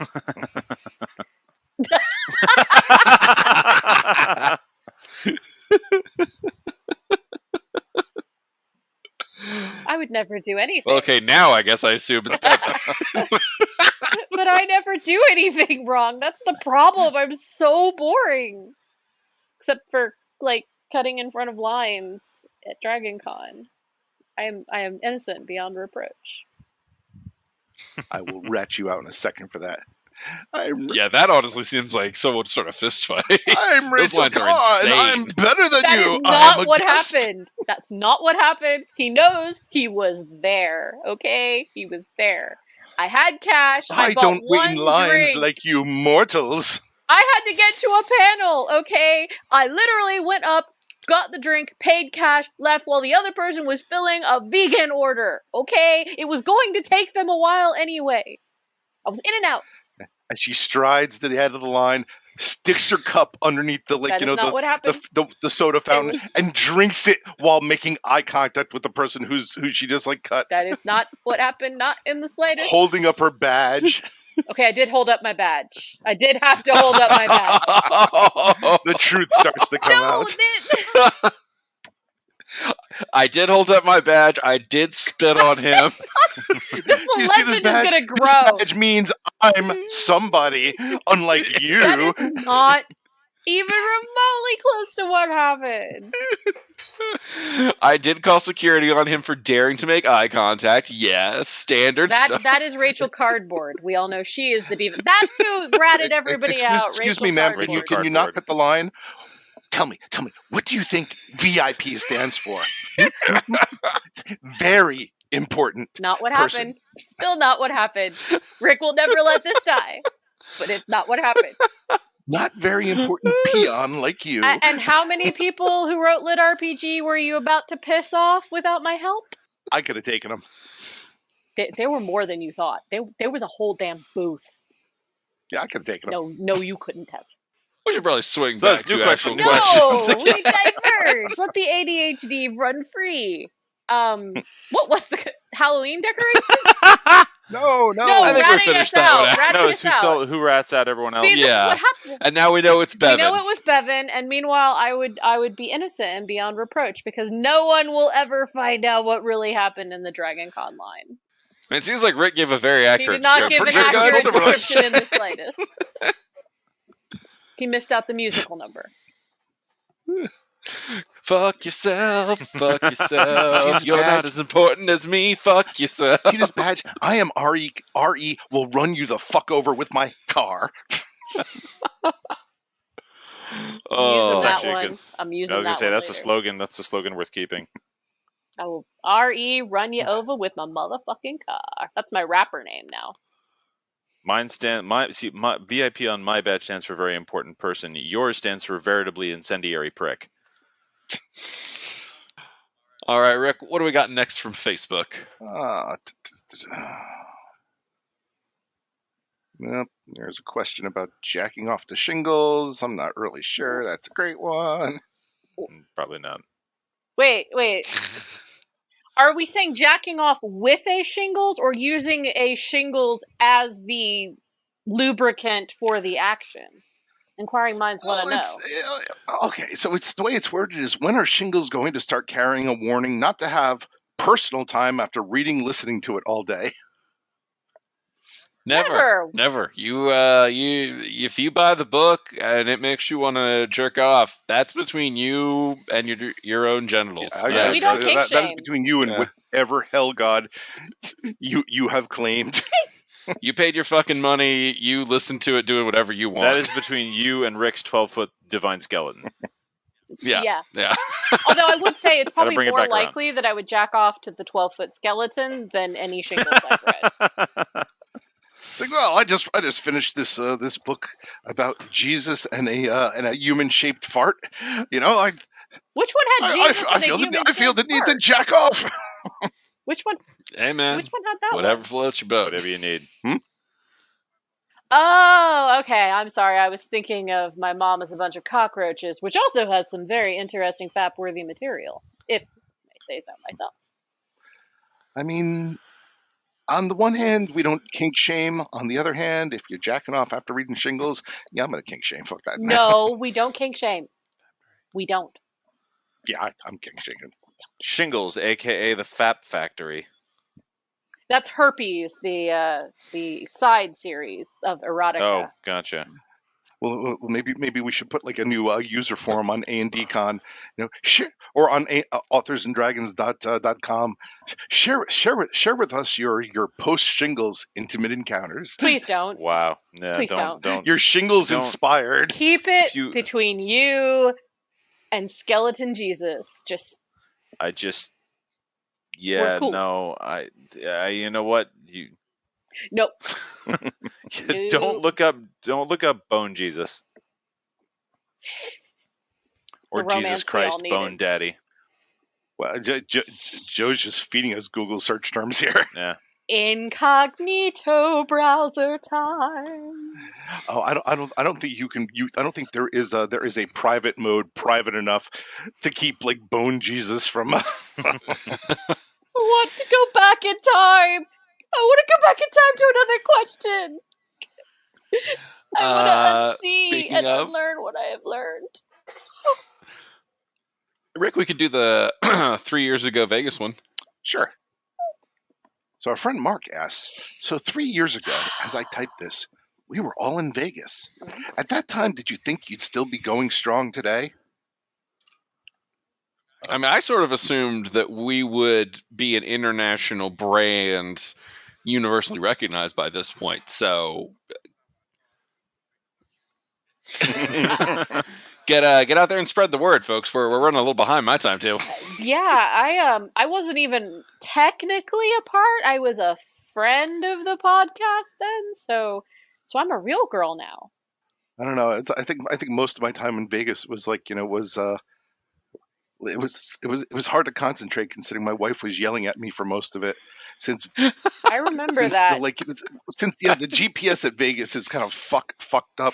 I would never do anything. Well, okay, now I guess I assume it's Bevan. But I never do anything wrong. That's the problem. I'm so boring. Except for, cutting in front of lines at Dragon Con. I am innocent beyond reproach. I will rat you out in a second for that. Yeah, that honestly seems like someone sort of fist fight. I'm Those Rachel lines are Kahn. insane. I'm better than That you. is not I'm a what guest. happened. That's not what happened. He knows he was there, okay? He was there. I had cash. I bought don't wait one in lines drink. like you mortals. I had to get to a panel, okay? I literally went up, got the drink, paid cash, left while the other person was filling a vegan order, okay? It was going to take them a while anyway. I was in and out. And she strides to the end of the line, sticks her cup underneath the That is not what happened. the soda fountain, was- and drinks it while making eye contact with the person who she just cut, That is not what happened, not in the slightest. holding up her badge. Okay, I did hold up my badge. I did have to hold up my badge. The truth starts to come out. It. I did hold up my badge. I did spit on him. You see this legend badge? is gonna This grow. badge means I'm somebody, unlike you. That is not even remotely close to what happened. I did call security on him for daring to make eye contact. Yes, standard stuff. That is Rachel Cardboard. We all know she is the diva. That's who ratted everybody out. Excuse Rachel me, ma'am. Cardboard. Can you not cut the line? tell me, what do you think VIP stands for? Very important. Not what person. happened. Still not what happened. Rick will never let this die. But it's not what happened. Not very important peon like you. And how many people who wrote Lit RPG were you about to piss off without my help? I could have taken them. There were more than you thought. There was a whole damn booth. Yeah, I could have taken them. No, you couldn't have. We should probably swing So back that's new to actual question. questions. No, we diverge. Let the ADHD run free. What was the Halloween decoration? No. I think we're ratting finished us that one out. out. Ratting No, us it's out. who rats out everyone else. See, Yeah. What happened? And now we know it's Bevan. We know it was Bevan, and meanwhile, I would be innocent and beyond reproach because no one will ever find out what really happened in the Dragon Con line. It seems like Rick gave a very He accurate did not give an description. accurate Good. description in the slightest. He missed out the musical number. Fuck yourself. Fuck yourself. Jesus, You're man. not as important as me. Fuck yourself. See this badge? I am RE. RE will run you the fuck over with my car. I'm Oh, using that actually a one. good- I'm using I was that gonna say one that's a later. slogan. That's a slogan worth keeping. I will RE run you over with my motherfucking car. That's my rapper name now. My VIP on my badge stands for very important person. Yours stands for veritably incendiary prick. all right, Rick. What do we got next from Facebook? Well, there's a question about jacking off to shingles. I'm not really sure. That's a great one. Probably not. Wait. Are we saying jacking off with a shingles or using a shingles as the lubricant for the action? Inquiring minds want to know. Okay, so it's the way it's worded is when are shingles going to start carrying a warning not to have personal time after listening to it all day? Never. You if you buy the book and it makes you want to jerk off, that's between you and your own genitals. Yeah, We don't kink that is shame. between you and Yeah. whatever hell god you have claimed. You paid your fucking money. You listen to it doing whatever you want. That is between you and Rick's 12-foot divine skeleton. yeah. Although I would say it's probably bring it more back around. likely that I would jack off to the 12-foot skeleton than any shingles I've read. It's like, well, I just finished this book about Jesus and a human shaped fart. You know, Which one had Jesus and a human I feel the need to fart? jack off. Which one? Hey man, Which one had that whatever one? floats your boat. Whatever you need. Oh, okay. I'm sorry. I was thinking of My Mom is a Bunch of Cockroaches, which also has some very interesting fap-worthy material, if I may say so myself. I mean, on the one hand, we don't kink shame. On the other hand, if you're jacking off after reading shingles, yeah, I'm gonna kink shame. Fuck that. No, we don't kink shame. We don't. Yeah, I'm kink shaming. Shingles, a.k.a. the Fap Factory. That's Herpes, the side series of erotica. Oh, gotcha. Well, maybe we should put like a new user forum on A&DCon, or on authorsanddragons.com. Share with us your post shingles intimate encounters. Please don't. Wow. No, Please don't. Your shingles Don't- inspired. Keep it If you- between you and Skeleton Jesus. Yeah, cool. no, you know what? Nope. Don't look up Bone Jesus. Or The romance Jesus we all Christ, needed. Bone Daddy. Well, Joe's just feeding us Google search terms here. Yeah. Incognito browser time. Oh, I don't think I don't think there is a private mode private enough to keep like Bone Jesus from. I want to go back in time. I want to go back in time to another question. I want to unsee speaking and of- unlearn what I have learned. Rick, we could do the 3 years ago Vegas one. Sure. So our friend Mark asks, so 3 years ago, as I typed this, we were all in Vegas. At that time, did you think you'd still be going strong today? I mean, I sort of assumed that we would be an international brand, universally recognized by this point. So, Get out there and spread the word, folks. We're running a little behind my time too. Yeah, I wasn't even technically a part. I was a friend of the podcast then, so I'm a real girl now. I don't know. I think most of my time in Vegas was like, it was hard to concentrate considering my wife was yelling at me for most of it. Since I remember that. the GPS at Vegas is kind of fucked up.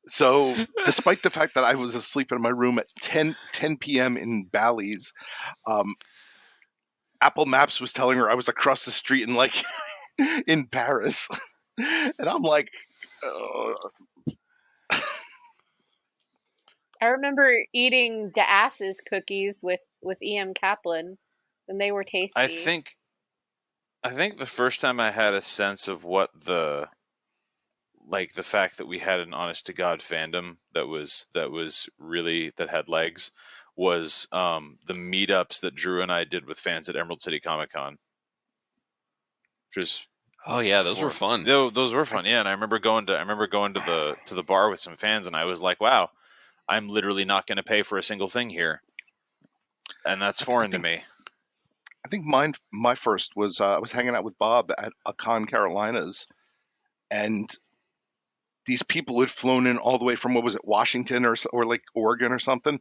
So despite the fact that I was asleep in my room at 10 p.m. in Bally's, Apple Maps was telling her I was across the street in like in Paris, and I'm like, I remember eating DeAss's cookies with E.M. Kaplan, and they were tasty. I think the first time I had a sense of what the fact that we had an honest to God fandom that had legs was the meetups that Drew and I did with fans at Emerald City Comic Con. Oh yeah, those were fun. Those were fun, yeah. And I remember going to the bar with some fans, and I was like, wow, I'm literally not going to pay for a single thing here, and that's foreign to me. I think my first was I was hanging out with Bob at a Con Carolinas, and these people had flown in all the way from, what was it, Washington or like Oregon or something,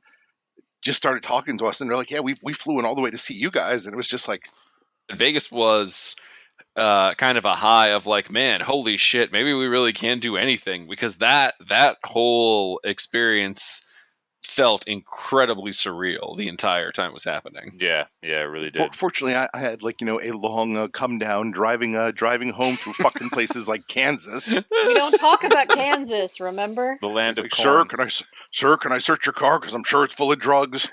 just started talking to us, and they're like, yeah, we flew in all the way to see you guys. And it was just like, Vegas was kind of a high of like, man, holy shit, maybe we really can do anything, because that whole experience felt incredibly surreal the entire time it was happening. Yeah, it really did. Fortunately, I had like, a long come down driving home through fucking places like Kansas. We don't talk about Kansas, remember? The land of Like, corn. sir, can I search your car? Because I'm sure it's full of drugs.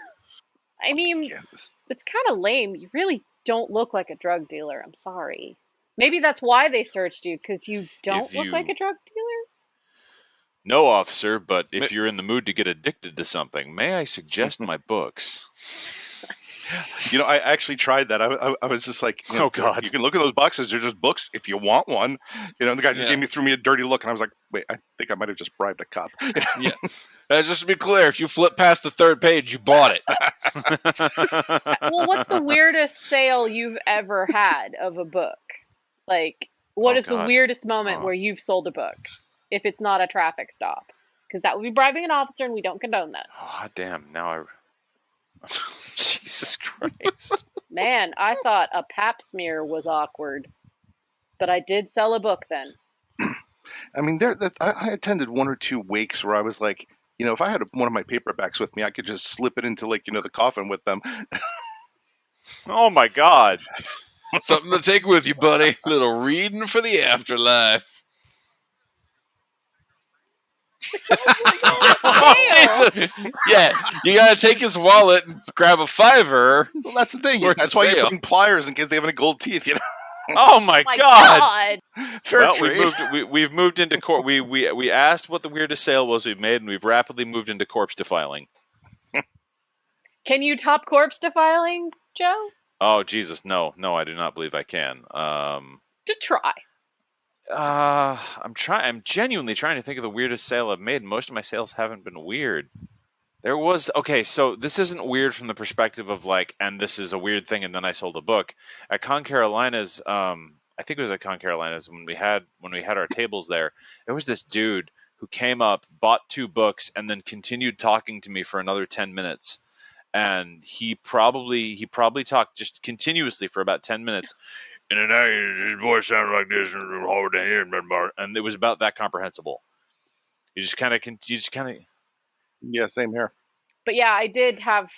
I mean, Kansas. it's kind of lame. You really don't look like a drug dealer. I'm sorry. Maybe that's why they searched you, because you don't look like a drug dealer? No, officer, but if you're in the mood to get addicted to something, may I suggest my books? I actually tried that. I was just like, oh God, you can look at those boxes. They're just books if you want one. The guy just threw me a dirty look, and I was like, wait, I think I might have just bribed a cop. Yeah. Just to be clear, if you flip past the third page, you bought it. Well, what's the weirdest sale you've ever had of a book? Like, what is the weirdest moment where you've sold a book? If it's not a traffic stop, because that would be bribing an officer, and we don't condone that. Oh, damn! Now Jesus Christ. Man, I thought a pap smear was awkward, but I did sell a book then. I mean, I attended one or two wakes where I was like, if I had one of my paperbacks with me, I could just slip it into like, the coffin with them. Oh my God. Something to take with you, buddy. Little reading for the afterlife. Oh, Jesus. Yeah, you gotta take his wallet and grab a $5. Well, that's the thing. Worth That's the why you sale. bring pliers in case they have any gold teeth. Oh my my God. Fair Well, trade. we've moved into we asked what the weirdest sale was we've made, and we've rapidly moved into corpse defiling. Can you top corpse defiling, Joe? Oh Jesus, no, I do not believe I can. To try. I'm genuinely trying to think of the weirdest sale I've made. Most of my sales haven't been weird. There was, so this isn't weird from the perspective of like, and this is a weird thing, and then I sold a book at Con Carolinas. I think it was at Con Carolinas when we had our tables there. There was this dude who came up, bought 2 books, and then continued talking to me for another 10 minutes. And he probably talked just continuously for about 10 minutes. And then his voice sounded like this, and it was about that comprehensible. You just kind of. Yeah, same here. But yeah, I did have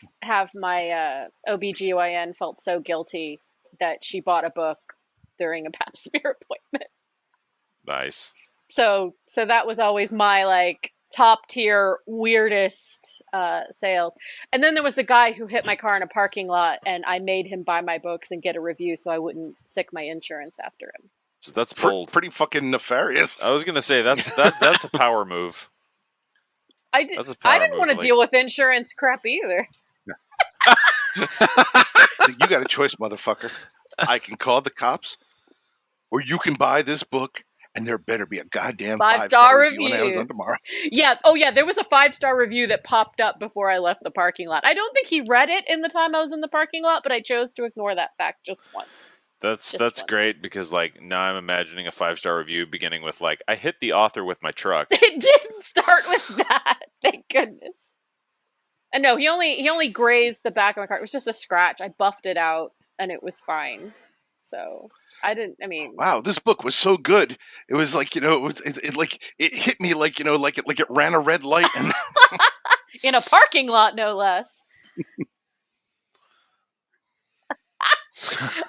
my OBGYN felt so guilty that she bought a book during a pap smear appointment. Nice. So that was always my like top tier weirdest sales. And then there was the guy who hit my car in a parking lot, and I made him buy my books and get a review so I wouldn't sick my insurance after him. So that's bold. Pretty fucking nefarious. I was gonna say that's a power move. I didn't want to deal with insurance crap either. You got a choice, motherfucker. I can call the cops, or you can buy this book And there better be a goddamn 5-star 5-star review on review. Amazon tomorrow. Yeah. Oh, yeah. There was a 5-star review that popped up before I left the parking lot. I don't think he read it in the time I was in the parking lot, but I chose to ignore that fact just once. That's Just one. great because like now I'm imagining a 5-star review beginning with like I hit the author with my truck. It didn't start with that. Thank goodness. And no, he only grazed the back of my car. It was just a scratch. I buffed it out, and it was fine. So I didn't. I mean, Wow, this book was so good. It was like, it hit me like, like it ran a red light. And in a parking lot, no less.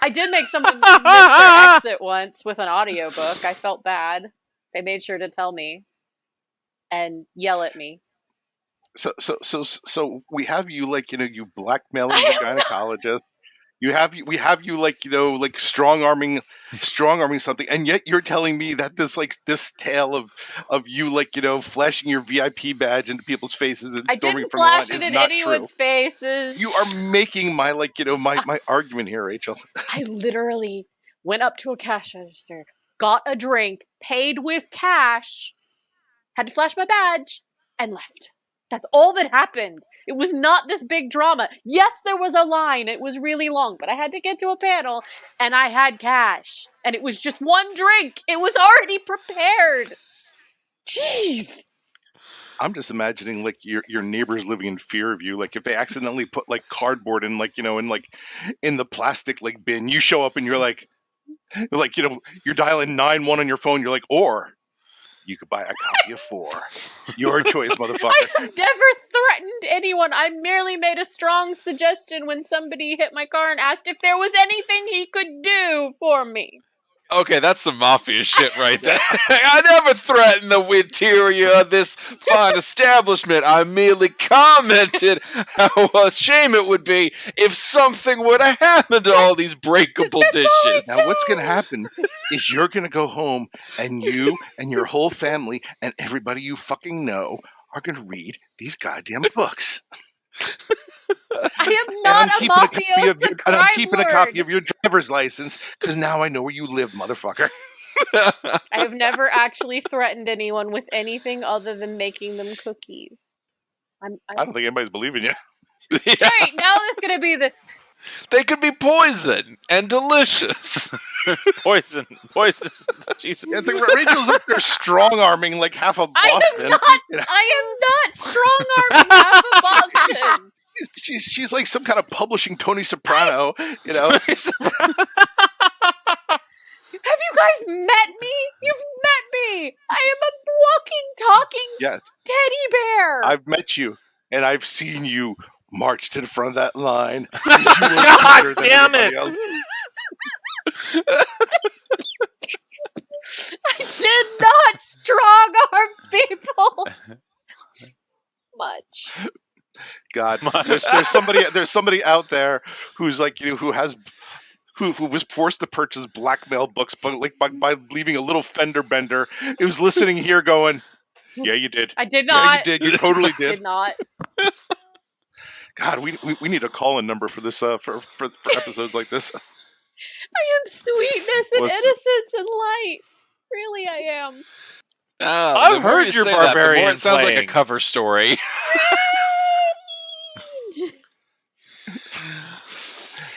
I did make someone miss their exit once with an audiobook. I felt bad. They made sure to tell me and yell at me. so we have you like, you blackmailing the gynecologist. We have you like, like strong arming something, and yet you're telling me that this tale of you like, flashing your VIP badge into people's faces and I storming didn't from the line flash it is in not anyone's true. faces. You are making my like, my argument here, Rachel. I literally went up to a cash register, got a drink, paid with cash, had to flash my badge, and left. That's all that happened. It was not this big drama. Yes, there was a line. It was really long, but I had to get to a panel, and I had cash. And it was just one drink. It was already prepared. Jeez. I'm just imagining like your neighbors living in fear of you. Like if they accidentally put like cardboard in like, in the plastic like bin, you show up and you're like, you're dialing 911 on your phone. You're like, or you could buy a copy of 4. Your choice, motherfucker. I have never threatened anyone. I merely made a strong suggestion when somebody hit my car and asked if there was anything he could do for me. Okay, that's some mafia shit right there. I never threatened the interior of this fine establishment. I merely commented how a shame it would be if something were to happen to all these breakable dishes. Now, what's going to happen is you're going to go home and you and your whole family and everybody you fucking know are going to read these goddamn books. I am not a mafioso And I'm keeping a crime copy lord. of your driver's license because now I know where you live, motherfucker. I have never actually threatened anyone with anything other than making them cookies. I don't think anybody's believing you. Yeah, Great, now there's gonna be this. they could be poison and delicious. Poison. Jesus. Yeah, Rachel's up there strong arming like half of Boston. I am not strong arming half of Boston. She's like some kind of publishing Tony Soprano, Have you guys met me? You've met me. I am a walking, talking Yes, teddy bear. I've met you and I've seen you march to the front of that line. God damn it! I did not strong arm people much. God, there's somebody out there who's like, who was forced to purchase blackmail books, but like by leaving a little fender bender. It was listening here, going, "Yeah, you did. I did Yeah, not. you did. You totally did." Did not. God, we need a call-in number for this for episodes like this. I am sweetness and What's- innocence and light. Really, I am. I've The more heard you your say that, the more barbarian it sounds like a playing. cover story.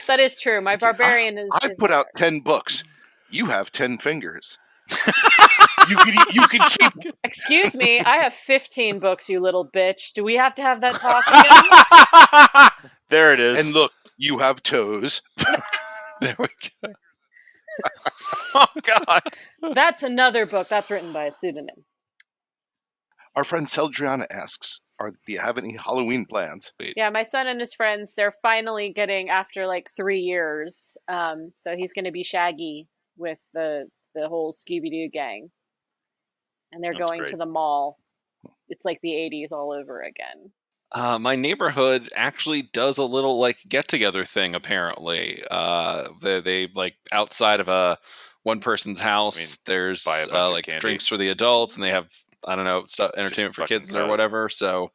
That is true. My barbarian is. I've put out 10 books. You have 10 fingers. you can keep. Excuse me, I have 15 books, you little bitch. Do we have to have that talk again? There it is. And look, you have toes. There we go. Oh God. That's another book. That's written by a pseudonym. Our friend Seldriana asks, do you have any Halloween plans? Yeah, my son and his friends, they're finally getting, after like 3 years, so he's going to be Shaggy with the whole Scooby-Doo gang. And they're That's going great. to the mall. It's like the 80s all over again. My neighborhood actually does a little like get together thing. Apparently, they like outside of one person's house. mean, There's buy a bunch of like candy? drinks for the adults, and they have I don't know stuff entertainment for fucking kids or guys. whatever. So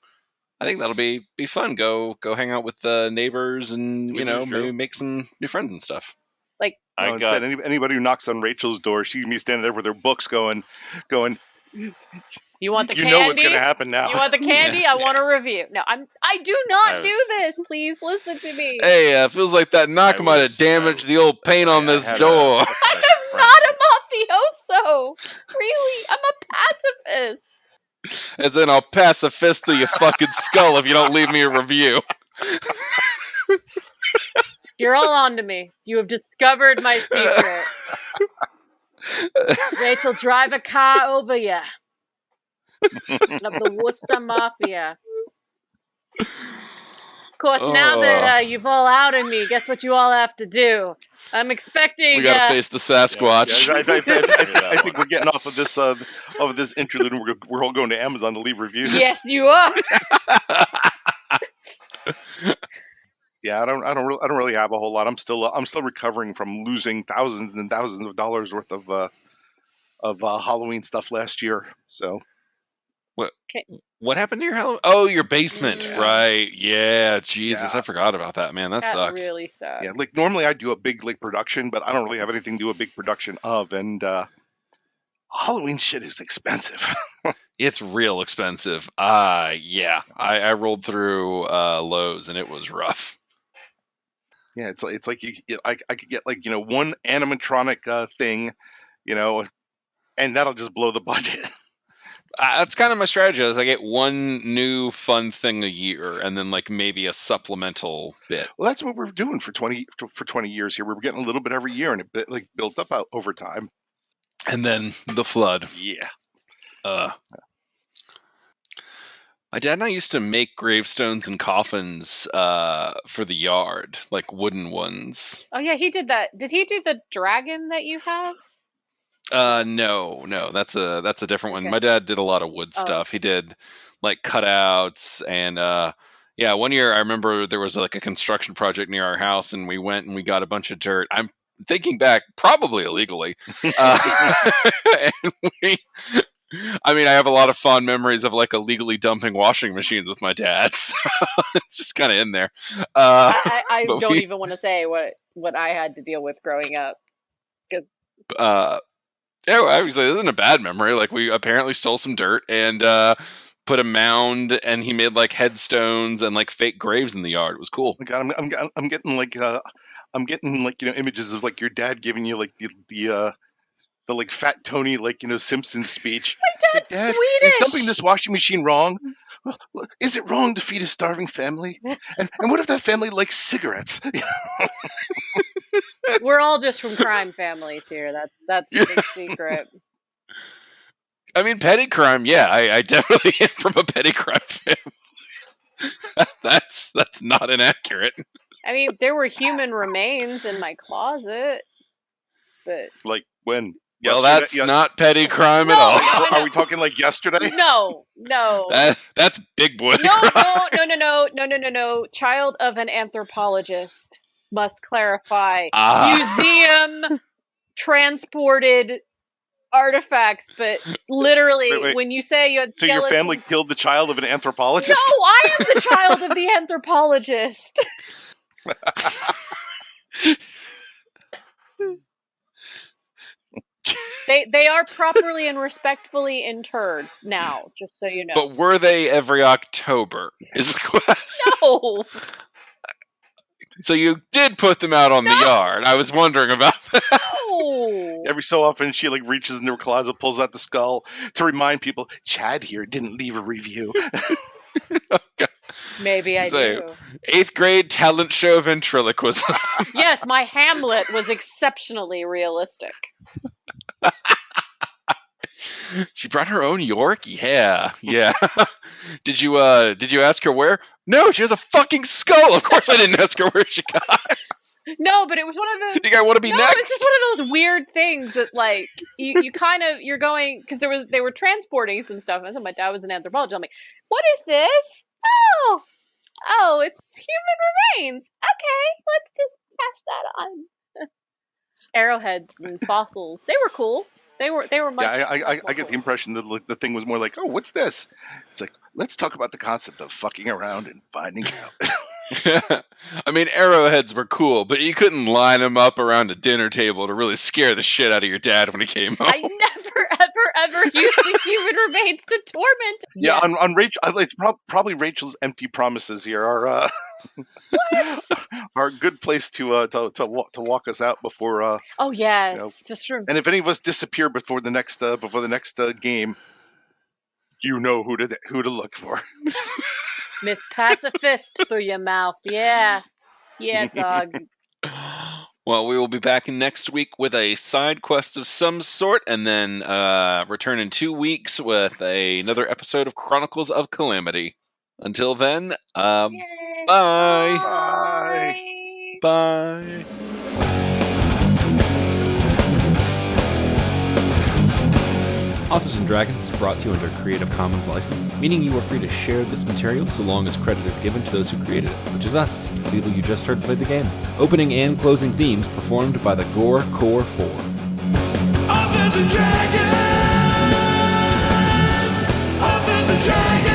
I think that'll be fun. Go hang out with the neighbors, and We do, maybe true. make some new friends and stuff. Like, No, instead, anybody who knocks on Rachel's door, she can be standing there with her books going, You want the you candy? know what's going to happen now. You want the candy? I want a review. No, I do not do was- this. Please listen to me. Hey, feels like that knock I might have was- damaged the old paint on I this had door. a I'm friend- not a mafioso. Really, I'm a pacifist. As in, I'll pass a fist through your fucking skull if you don't leave me a review. You're all on to me. You have discovered my secret. Rachel, drive a car over you. Of the Worcester Mafia. Of course, now that you've all outed me, guess what you all have to do? I'm expecting. We gotta face the Sasquatch. I think we're getting off of this interlude, and we're all going to Amazon to leave reviews. Yes, you are. Yeah, I don't really have a whole lot. I'm still recovering from losing thousands and thousands of dollars worth of Halloween stuff last year. So What happened to your Halloween? Oh, your basement, Mm. right? Yeah, Jesus, Yeah. I forgot about that, man. That That sucks. really sucks. yeah, like normally I do a big production, but I don't really have anything to do a big production of, and Halloween shit is expensive. It's real expensive. Yeah, I rolled through Lowe's and it was rough. Yeah, it's like I could get one animatronic thing, and that'll just blow the budget. That's kind of my strategy. Is I get one new fun thing a year, and then maybe a supplemental bit. Well, that's what we're doing for 20 years here. We're getting a little bit every year, and it built up over time. And then the flood. Yeah. My dad and I used to make gravestones and coffins for the yard, like wooden ones. Oh yeah, he did that. Did he do the dragon that you have? No, that's a different one. Okay. My dad did a lot of wood Oh. stuff. He did cutouts and yeah, one year I remember there was a construction project near our house and we went and we got a bunch of dirt. I'm thinking back, probably illegally. And I have a lot of fond memories of illegally dumping washing machines with my dad. So it's just kind of in there. I but don't even want to say what I had to deal with growing up. Yeah, obviously, this isn't a bad memory. We apparently stole some dirt and put a mound, and he made headstones and fake graves in the yard. It was cool. Oh my God, I'm getting images of your dad giving you the Fat Tony Simpsons speech. It's like, Dad, is Swedish! dumping this washing machine wrong? Well, is it wrong to feed a starving family? And what if that family likes cigarettes? We're all just from crime families here. That's a big secret. Petty crime. Yeah, I definitely am from a petty crime family. That's not inaccurate. There were human remains in my closet, but When? Well, Yesterday? that's not petty crime at No, all. no. Are we talking yesterday? no. That's big boy No, crime. no. Child of an anthropologist. Must clarify. Museum transported artifacts, but literally, Wait. when you say you had So skeletons... your family killed the child of an anthropologist? No, I am the child of the anthropologist. They are properly and respectfully interred now, just so you know. But were they every October? Is the question. No! So you did put them out on the yard. I was wondering about that. No! Every so often, she reaches into her closet, pulls out the skull to remind people, Chad here didn't leave a review. Maybe I So, do. 8th grade talent show ventriloquism. Yes, my Hamlet was exceptionally realistic. She brought her own York? Yeah. Did you ask her where? No, she has a fucking skull. Of course I didn't ask her where she got it. No, but it was one of those... You guys want to be No, next? it's just one of those weird things that you kind of, you're going, because they were transporting some stuff, and so my dad was an anthropologist. I'm like, what is this? Oh, it's human remains. Okay, let's just pass that on. Arrowheads and fossils, they were cool. They were much. Yeah, I get the impression that the thing was more oh, what's this? It's let's talk about the concept of fucking around and finding out. I mean, arrowheads were cool, but you couldn't line them up around a dinner table to really scare the shit out of your dad when he came home. I never, ever used the human remains to torment. Yeah, on Rachel, it's probably Rachel's empty promises here are are a good place to walk us out before. Oh yes, You know, just from and if any of us disappear before the next game, you know who to look for. Miss Pacifist through your mouth. Yeah, dog. Well, we will be back next week with a side quest of some sort, and then return in 2 weeks with another episode of Chronicles of Calamity. Until then, bye. Bye. Bye. Authors and Dragons is brought to you under a Creative Commons license, meaning you are free to share this material so long as credit is given to those who created it, which is us, the people you just heard play the game. Opening and closing themes performed by the Gore Core 4. Authors and Dragons! Authors and Dragons!